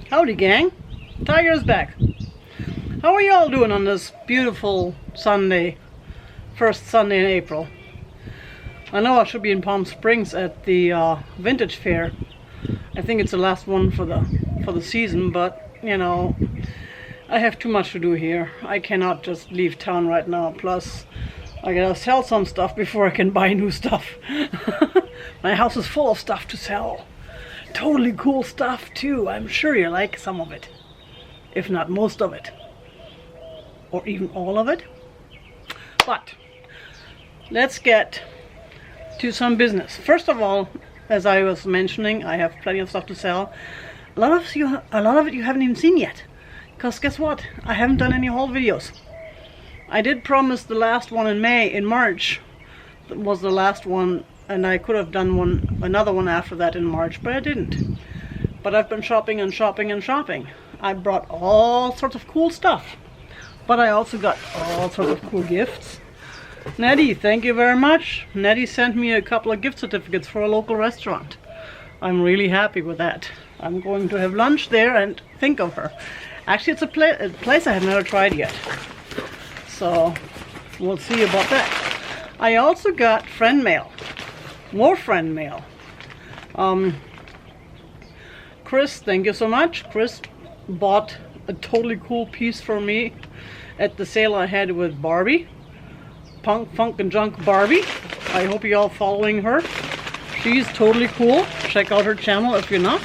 Howdy gang, Tiger's back. How are y'all doing on this beautiful Sunday, first Sunday in April? I know I should be in Palm Springs at the Vintage Fair. I think it's the last one for the season, but you know, I have too much to do here. I cannot just leave town right now. Plus, I gotta sell some stuff before I can buy new stuff. My house is full of stuff to sell. Totally cool stuff too. I'm sure you like some of it, if not most of it, or even all of it. But let's get to some business. First of all, as I was mentioning, I have plenty of stuff to sell. A lot of it you haven't even seen yet, because guess what? I haven't done any haul videos. I did promise the last one in March. That was the last one. And I could have done another one after that in March, but I didn't. But I've been shopping and shopping and shopping. I brought all sorts of cool stuff. But I also got all sorts of cool gifts. Nettie, thank you very much. Nettie sent me a couple of gift certificates for a local restaurant. I'm really happy with that. I'm going to have lunch there and think of her. Actually, it's a place I have never tried yet. So, we'll see about that. I also got friend mail. More friend mail. Chris, thank you so much. Chris bought a totally cool piece for me at the sale I had with Barbie. Punk, Funk and Junk Barbie. I hope you're all following her. She's totally cool. Check out her channel if you're not.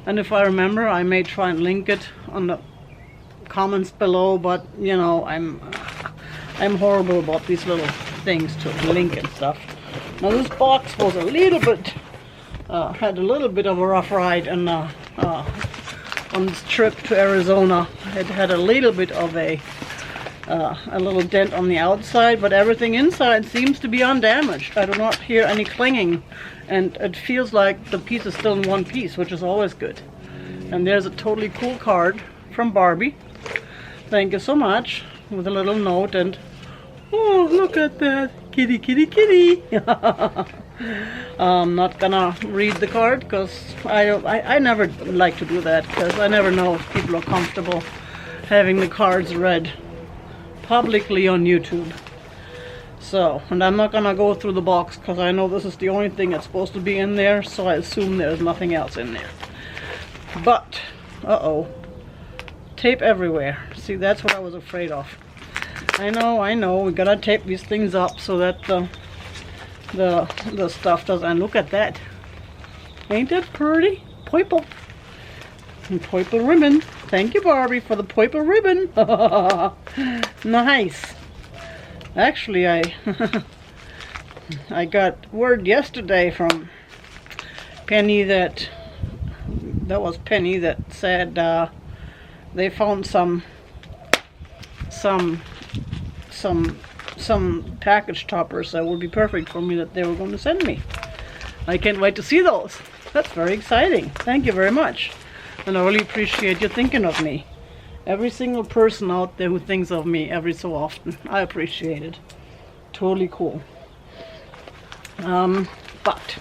And if I remember, I may try and link it on the comments below, but you know, I'm horrible about these little things to link and stuff. Now this box was a little bit, had a little bit of a rough ride and on this trip to Arizona. It had a little bit of a little dent on the outside, but everything inside seems to be undamaged. I do not hear any clanging, and it feels like the piece is still in one piece, which is always good. And there's a totally cool card from Barbie. Thank you so much, with a little note and, oh, look at that. Kitty, kitty, kitty. I'm not gonna read the card because I never like to do that, because I never know if people are comfortable having the cards read publicly on YouTube. So, and I'm not gonna go through the box because I know this is the only thing that's supposed to be in there, so I assume there's nothing else in there. But, uh-oh, tape everywhere. See, that's what I was afraid of. I know, we gotta tape these things up so that the stuff doesn't. And look at that. Ain't that pretty? Purple. And purple ribbon. Thank you, Barbie, for the purple ribbon. Nice. Actually, I got word yesterday from Penny that was Penny that said they found some package toppers that would be perfect for me that they were going to send me. I can't wait to see those. That's very exciting. Thank you very much. And I really appreciate you thinking of me. Every single person out there who thinks of me every so often. I appreciate it. Totally cool. But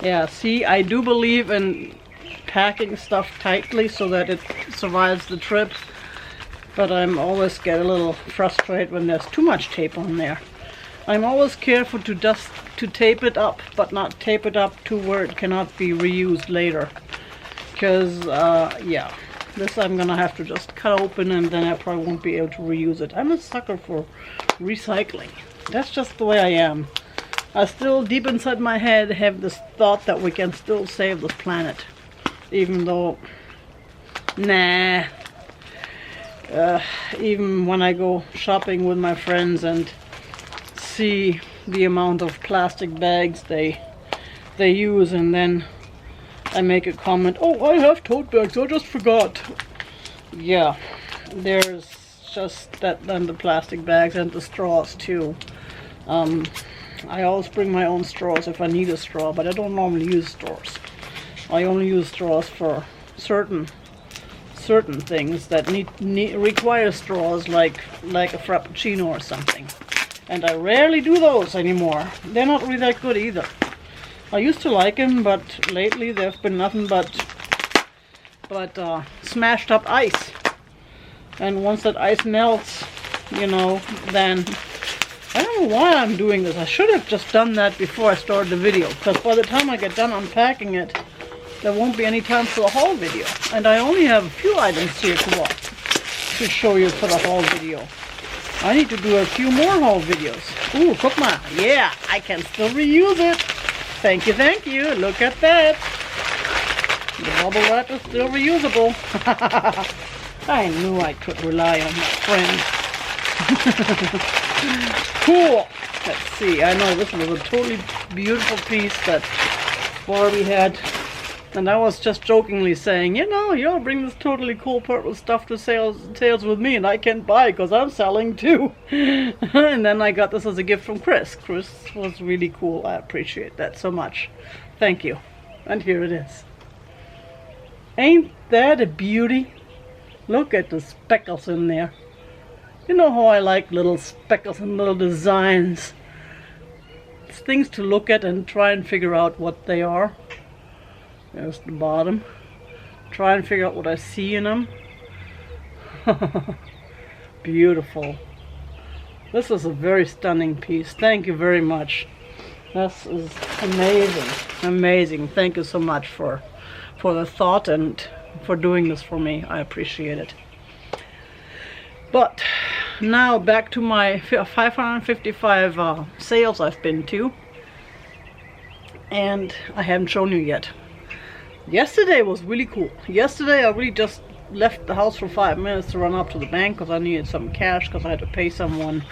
yeah, see, I do believe in packing stuff tightly so that it survives the trip. But I'm always get a little frustrated when there's too much tape on there. I'm always careful to tape it up, but not tape it up to where it cannot be reused later. Because, yeah, this I'm gonna have to just cut open and then I probably won't be able to reuse it. I'm a sucker for recycling. That's just the way I am. I still, deep inside my head, have this thought that we can still save this planet. Even though, nah. Even when I go shopping with my friends and see the amount of plastic bags they use, and then I make a comment, oh, I have tote bags, I just forgot. Yeah, there's just that, and the plastic bags and the straws too. I always bring my own straws if I need a straw, but I don't normally use straws. I only use straws for certain things that require straws, like a frappuccino or something. And I rarely do those anymore. They're not really that good either. I used to like them, but lately there've been nothing but but smashed up ice. And once that ice melts, you know, then I don't know why I'm doing this. I should have just done that before I started the video, because by the time I get done unpacking it, there won't be any time for the haul video. And I only have a few items here to show you for the haul video. I need to do a few more haul videos. Ooh, guck mal. Yeah, I can still reuse it. Thank you, thank you. Look at that. The bubble wrap is still reusable. I knew I could rely on my friend. Cool. Let's see. I know this was a totally beautiful piece that Barbie had. And I was just jokingly saying, you know, you'll bring this totally cool purple stuff to sales with me and I can't buy because I'm selling too. And then I got this as a gift from Chris. Chris was really cool. I appreciate that so much. Thank you. And here it is. Ain't that a beauty? Look at the speckles in there. You know how I like little speckles and little designs. It's things to look at and try and figure out what they are. There's the bottom. Try and figure out what I see in them. Beautiful. This is a very stunning piece. Thank you very much. This is amazing. Amazing. Thank you so much for the thought and for doing this for me. I appreciate it. But now back to my 555 sales I've been to. And I haven't shown you yet. Yesterday was really cool. Yesterday I really just left the house for 5 minutes to run up to the bank because I needed some cash because I had to pay someone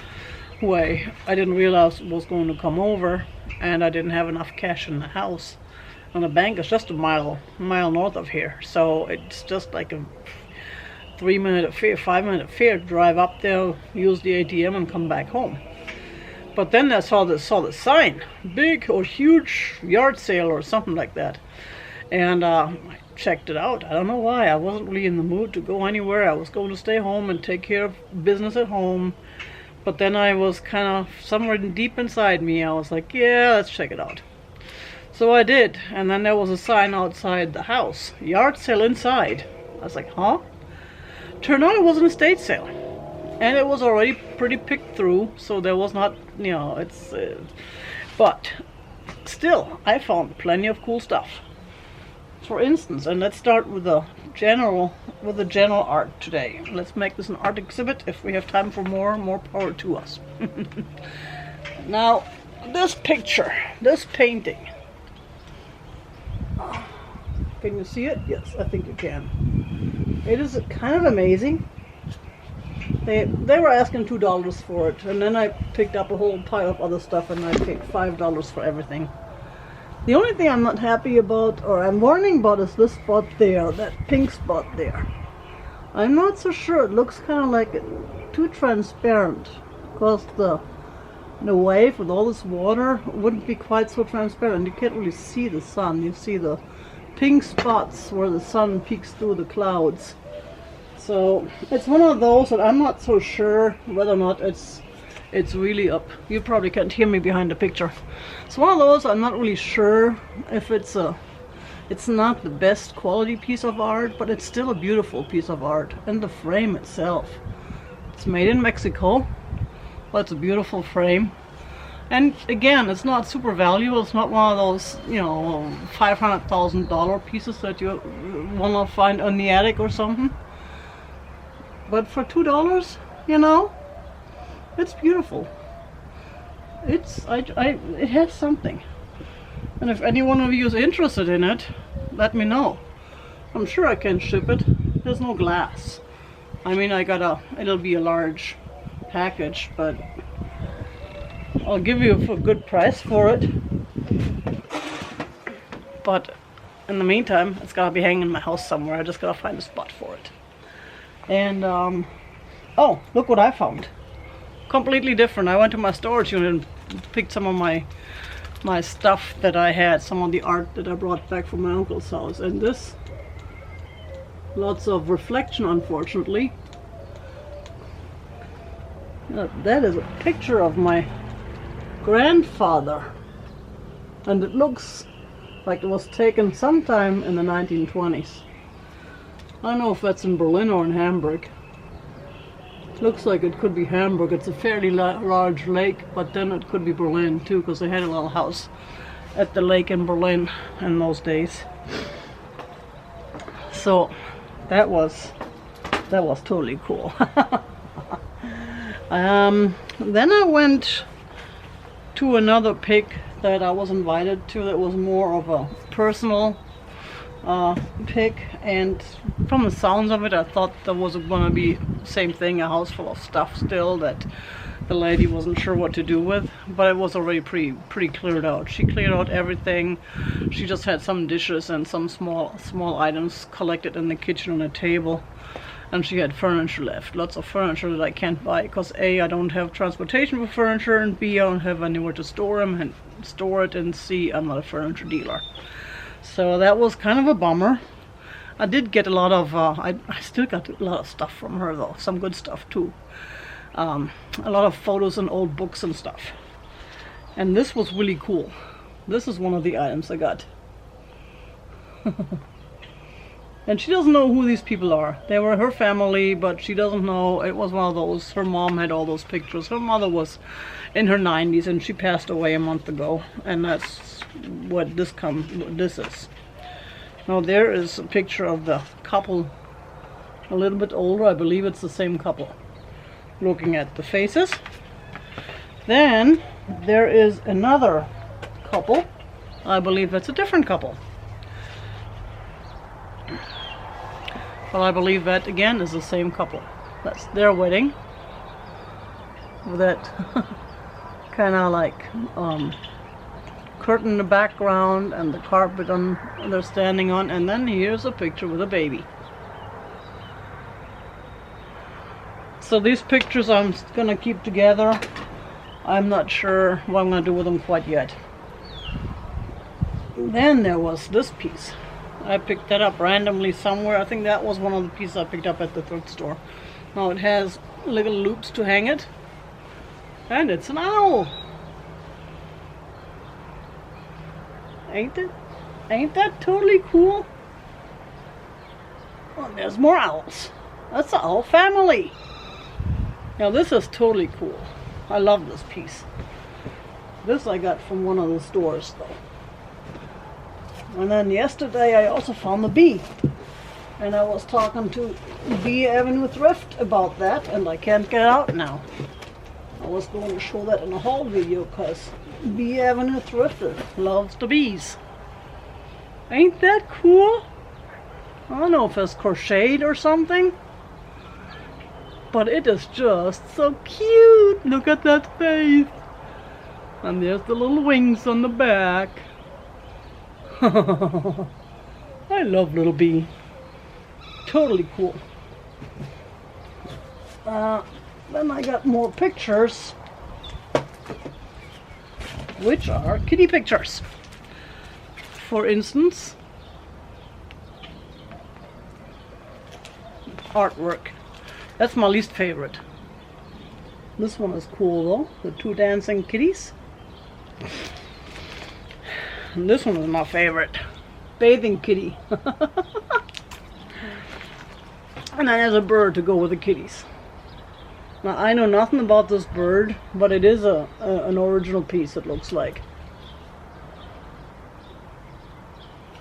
who I didn't realize was going to come over, and I didn't have enough cash in the house. And the bank is just a mile north of here, so it's just like a 3-minute affair, 5-minute affair to drive up there, use the ATM and come back home. But then I saw the sign, big or huge yard sale or something like that. And I checked it out. I don't know why. I wasn't really in the mood to go anywhere. I was going to stay home and take care of business at home. But then I was kind of somewhere deep inside me. I was like, yeah, let's check it out. So I did. And then there was a sign outside the house. Yard sale inside. I was like, huh? Turned out it was an estate sale. And it was already pretty picked through. So there was not, you know, it's... but still, I found plenty of cool stuff. For instance, and let's start with the general art today. Let's make this an art exhibit. If we have time for more power to us. Now, this picture, this painting. Can you see it? Yes, I think you can. It is kind of amazing. They were asking $2 for it, and then I picked up a whole pile of other stuff, and I paid $5 for everything. The only thing I'm not happy about, or I'm warning about, is this spot there, that pink spot there. I'm not so sure. It looks kind of like too transparent, because the wave with all this water wouldn't be quite so transparent. You can't really see the sun. You see the pink spots where the sun peeks through the clouds. So it's one of those that I'm not so sure whether or not it's really up. You probably can't hear me behind the picture. It's one of those I'm not really sure if it's not the best quality piece of art, but it's still a beautiful piece of art. And the frame itself, it's made in Mexico, but it's a beautiful frame. And again, it's not super valuable. It's not one of those, you know, $500,000 pieces that you want to find in the attic or something. But for $2, you know, it's beautiful. It has something. And if any one of you is interested in it, let me know. I'm sure I can ship it. There's no glass. I mean, it'll be a large package, but I'll give you a good price for it. But in the meantime, it's gotta be hanging in my house somewhere. I just gotta find a spot for it. And oh, look what I found. Completely different. I went to my storage unit and picked some of my stuff that I had, some of the art that I brought back from my uncle's house. And this, lots of reflection, unfortunately. That is a picture of my grandfather, and it looks like it was taken sometime in the 1920s. I don't know if that's in Berlin or in Hamburg. Looks like it could be Hamburg. It's a fairly large lake, but then it could be Berlin too, because they had a little house at the lake in Berlin in those days. So that was totally cool. Then I went to another pic that I was invited to that was more of a personal pic, and from the sounds of it I thought there was gonna be the same thing, a house full of stuff still that the lady wasn't sure what to do with, but it was already pretty cleared out. She cleared out everything. She just had some dishes and some small items collected in the kitchen on a table, and she had furniture left, lots of furniture that I can't buy because A, I don't have transportation for furniture, and B, I don't have anywhere to store it, and C, I'm not a furniture dealer. So that was kind of a bummer. I did get a lot of, I still got a lot of stuff from her though, some good stuff too. A lot of photos and old books and stuff. And this was really cool. This is one of the items I got. And she doesn't know who these people are. They were her family, but she doesn't know. It was one of those, her mom had all those pictures. Her mother was in her 90s and she passed away a month ago. And that's what this is. Now there is a picture of the couple, a little bit older. I believe it's the same couple. Looking at the faces. Then there is another couple. I believe that's a different couple. Well, I believe that again is the same couple. That's their wedding. With that kind of like curtain in the background and the carpet they're standing on, and then here's a picture with a baby. So these pictures I'm gonna keep together. I'm not sure what I'm gonna do with them quite yet. Then there was this piece. I picked that up randomly somewhere. I think that was one of the pieces I picked up at the thrift store. Now it has little loops to hang it. And it's an owl. Ain't that totally cool? Oh, there's more owls. That's the owl family. Now this is totally cool. I love this piece. This I got from one of the stores though. And then yesterday I also found the bee. And I was talking to Bee Avenue Thrift about that, and I can't get out now. I was going to show that in a haul video because Bee Avenue Thrift loves the bees. Ain't that cool? I don't know if it's crocheted or something, but it is just so cute. Look at that face. And there's the little wings on the back. I love little bee. Totally cool. Then I got more pictures, which are kitty pictures. For instance, artwork. That's my least favorite. This one is cool though, the two dancing kitties. And this one is my favorite, bathing kitty. And then there's a bird to go with the kitties. Now I know nothing about this bird, but it is an original piece, it looks like.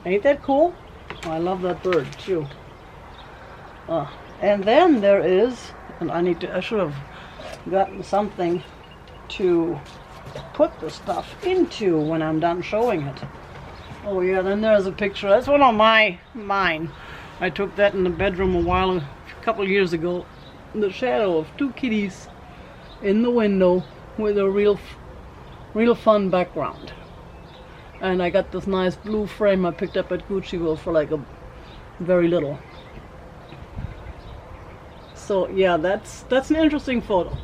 Ain't that cool? I love that bird too. And then there is, and I should have gotten something to put the stuff into when I'm done showing it. Oh yeah, then there's a picture. That's one of mine. I took that in the bedroom a couple years ago. The shadow of two kitties in the window with a real fun background. And I got this nice blue frame I picked up at Gucciville for like a very little. So yeah, that's an interesting photo.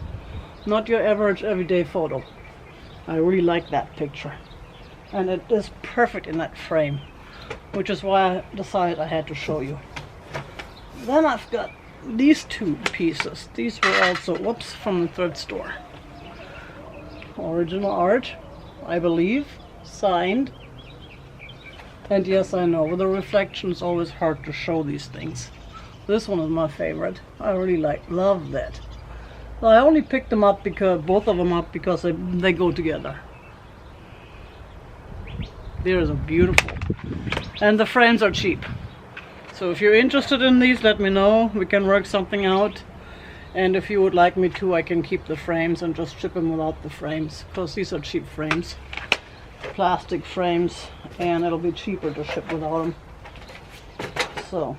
Not your average everyday photo. I really like that picture. And it is perfect in that frame, which is why I decided I had to show you. Then I've got these two pieces. These were also, whoops, from the thrift store. Original art, I believe, signed. And yes, I know, with the reflection it's always hard to show these things. This one is my favorite. I really love that. Well, I only picked them up because both of them up because they go together. These are beautiful, and the frames are cheap. So if you're interested in these, let me know. We can work something out. And if you would like me to, I can keep the frames and just ship them without the frames, because these are cheap frames, plastic frames, and it'll be cheaper to ship without them. So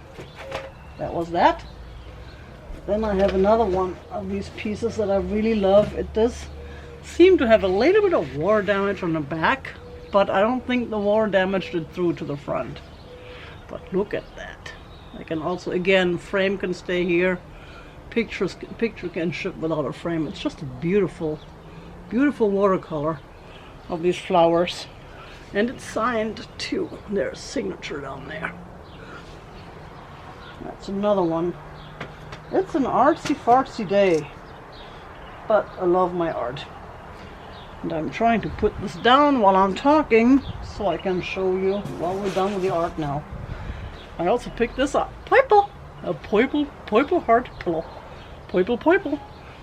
that was that. Then I have another one of these pieces that I really love. It does seem to have a little bit of water damage on the back, but I don't think the water damaged it through to the front. But look at that. I can also, again, frame can stay here. Picture can ship without a frame. It's just a beautiful, beautiful watercolor of these flowers. And it's signed too. There's a signature down there. That's another one. It's an artsy-fartsy day, but I love my art. And I'm trying to put this down while I'm talking so I can show you while we're done with the art now. I also picked this up. Poiple! A Poiple heart pillow. Poiple.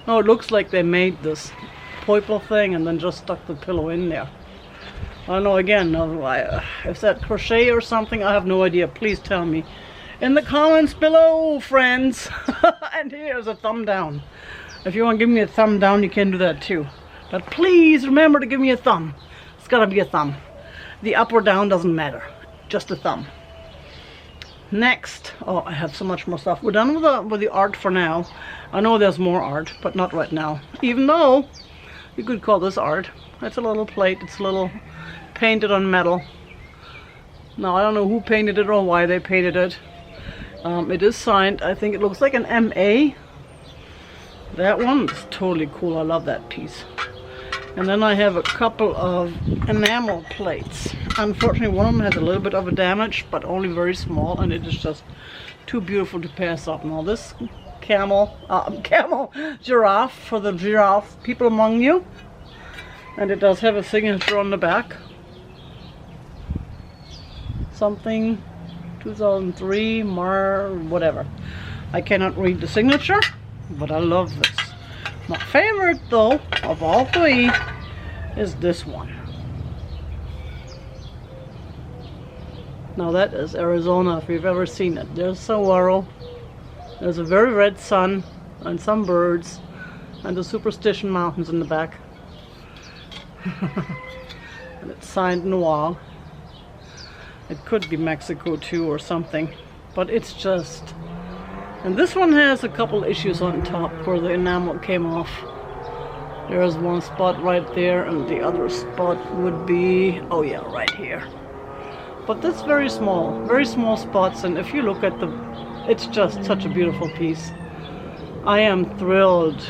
No, it looks like they made this Poiple thing and then just stuck the pillow in there. I don't know, again, if that crochet or something, I have no idea. Please tell me in the comments below, friends. And here's a thumb down. If you want to give me a thumb down, you can do that too. But please remember to give me a thumb. It's gotta be a thumb. The up or down doesn't matter. Just a thumb. Next, oh, I have so much more stuff. We're done with the art for now. I know there's more art, but not right now. Even though you could call this art. It's a little plate. It's a little painted on metal. Now I don't know who painted it or why they painted it. It is signed. I think it looks like an MA. That one is totally cool. I love that piece. And then I have a couple of enamel plates. Unfortunately, one of them has a little bit of a damage, but only very small, and it is just too beautiful to pass up. Now this giraffe for the giraffe people among you, and it does have a signature on the back. Something 2003 whatever. I cannot read the signature, but I love this. My favorite though of all three is this one. Now that is Arizona, if you've ever seen it. There's saguaro, there's a very red sun and some birds and the Superstition Mountains in the back. And it's signed Noir. It could be Mexico too or something, but it's just... And this one has a couple issues on top where the enamel came off. There's one spot right there, and the other spot would be, oh yeah, right here. But that's very small spots, and if you look at it's just such a beautiful piece. I am thrilled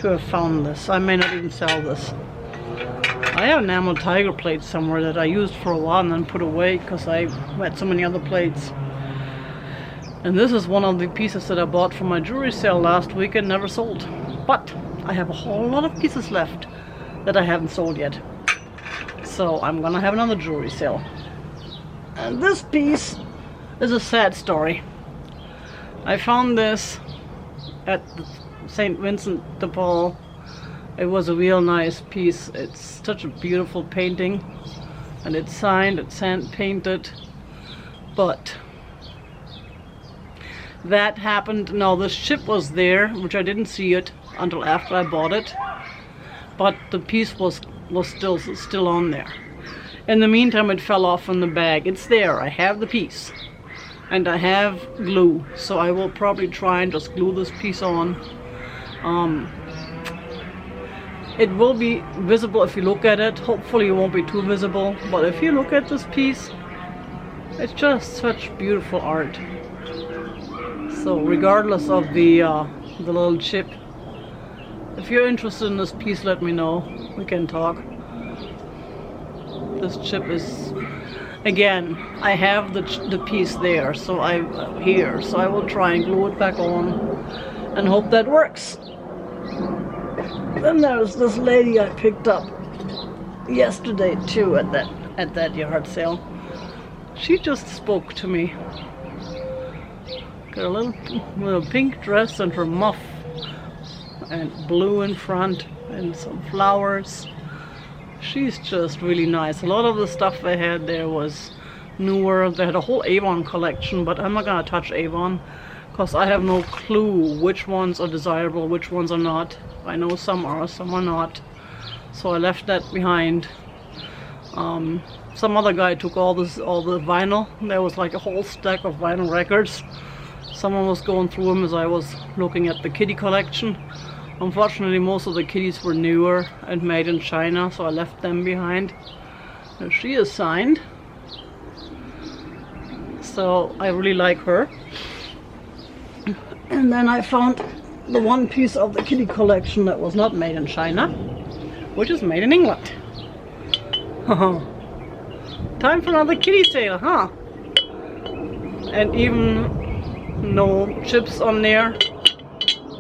to have found this. I may not even sell this. I have enamel tiger plates somewhere that I used for a while and then put away because I had so many other plates. And this is one of the pieces that I bought from my jewelry sale last week and never sold. But I have a whole lot of pieces left that I haven't sold yet. So I'm gonna have another jewelry sale. And this piece is a sad story. I found this at St. Vincent de Paul. It was a real nice piece. It's such a beautiful painting. And it's signed, it's hand painted. But that happened. No, the ship was there, which I didn't see it until after I bought it. But the piece was still on there. In the meantime, it fell off from the bag. It's there. I have the piece. And I have glue. So I will probably try and just glue this piece on. It will be visible if you look at it. Hopefully it won't be too visible. But if you look at this piece, it's just such beautiful art. So regardless of the little chip, if you're interested in this piece, let me know. We can talk. This chip is, again, I have the piece there, so I will try and glue it back on and hope that works. Then there's this lady I picked up yesterday too at that yard sale. She just spoke to me. Got a little pink dress and her muff, and blue in front, and some flowers. She's just really nice. A lot of the stuff they had there was newer. They had a whole Avon collection, but I'm not gonna touch Avon because I have no clue which ones are desirable, which ones are not. I know some are not. So I left that behind. Some other guy took all the vinyl. There was like a whole stack of vinyl records. Someone was going through them as I was looking at the kitty collection. Unfortunately, most of the kitties were newer and made in China, so I left them behind. Now, she is signed, so I really like her. And then I found the one piece of the kitty collection that was not made in China, which is made in England. Time for another kitty sale, huh? And even no chips on there.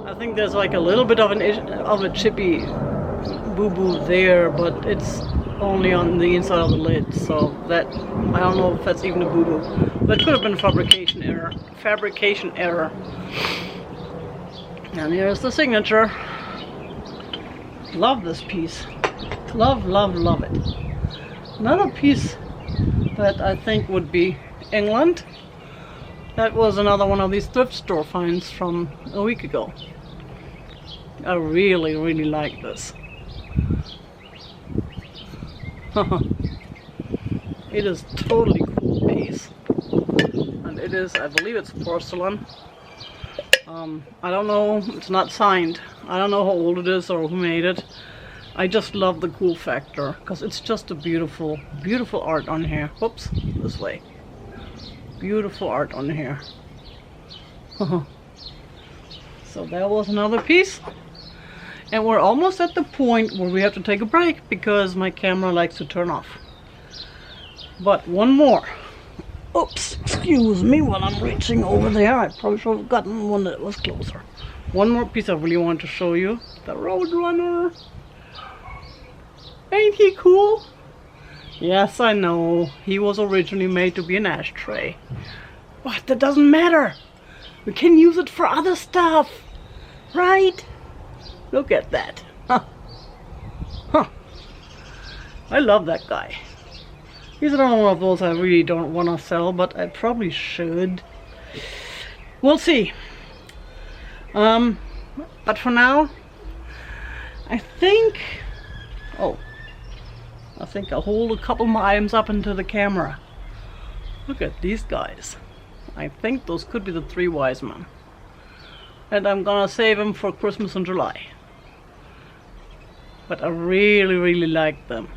I think there's like a little bit of a chippy boo-boo there, but it's only on the inside of the lid, so that I don't know if that's even a boo-boo. That could have been fabrication error. And here's the signature. Love this piece. Love, love, love it. Another piece that I think would be England. That was another one of these thrift store finds from a week ago. I really, really like this. It is totally cool piece. And it is, I believe it's porcelain. I don't know, it's not signed. I don't know how old it is or who made it. I just love the cool factor because it's just a beautiful, beautiful art on here. Whoops, this way. Beautiful art on here. So that was another piece. And we're almost at the point where we have to take a break because my camera likes to turn off. But one more. Oops, excuse me while I'm reaching over there. I probably should have gotten one that was closer. One more piece I really want to show you. The Roadrunner. Ain't he cool? Yes, I know. He was originally made to be an ashtray. But that doesn't matter. We can use it for other stuff. Right? Look at that. Huh. Huh. I love that guy. He's another one of those I really don't want to sell, but I probably should. We'll see. But for now, I think I'll hold a couple more items up into the camera. Look at these guys. I think those could be the three wise men. And I'm gonna save them for Christmas in July. But I really, really like them.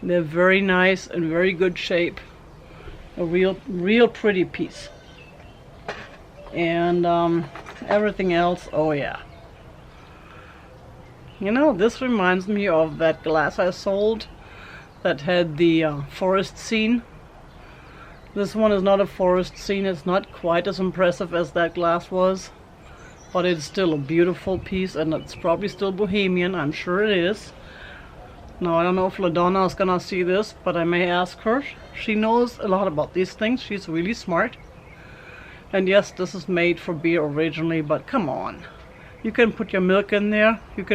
They're very nice and very good shape. A real pretty piece. And everything else, oh yeah. You know, this reminds me of that glass I sold that had the forest scene. This one is not a forest scene. It's not quite as impressive as that glass was. But it's still a beautiful piece, and it's probably still bohemian. I'm sure it is. Now, I don't know if LaDonna is gonna see this, but I may ask her. She knows a lot about these things. She's really smart. And yes, this is made for beer originally, but come on. You can put your milk in there. You can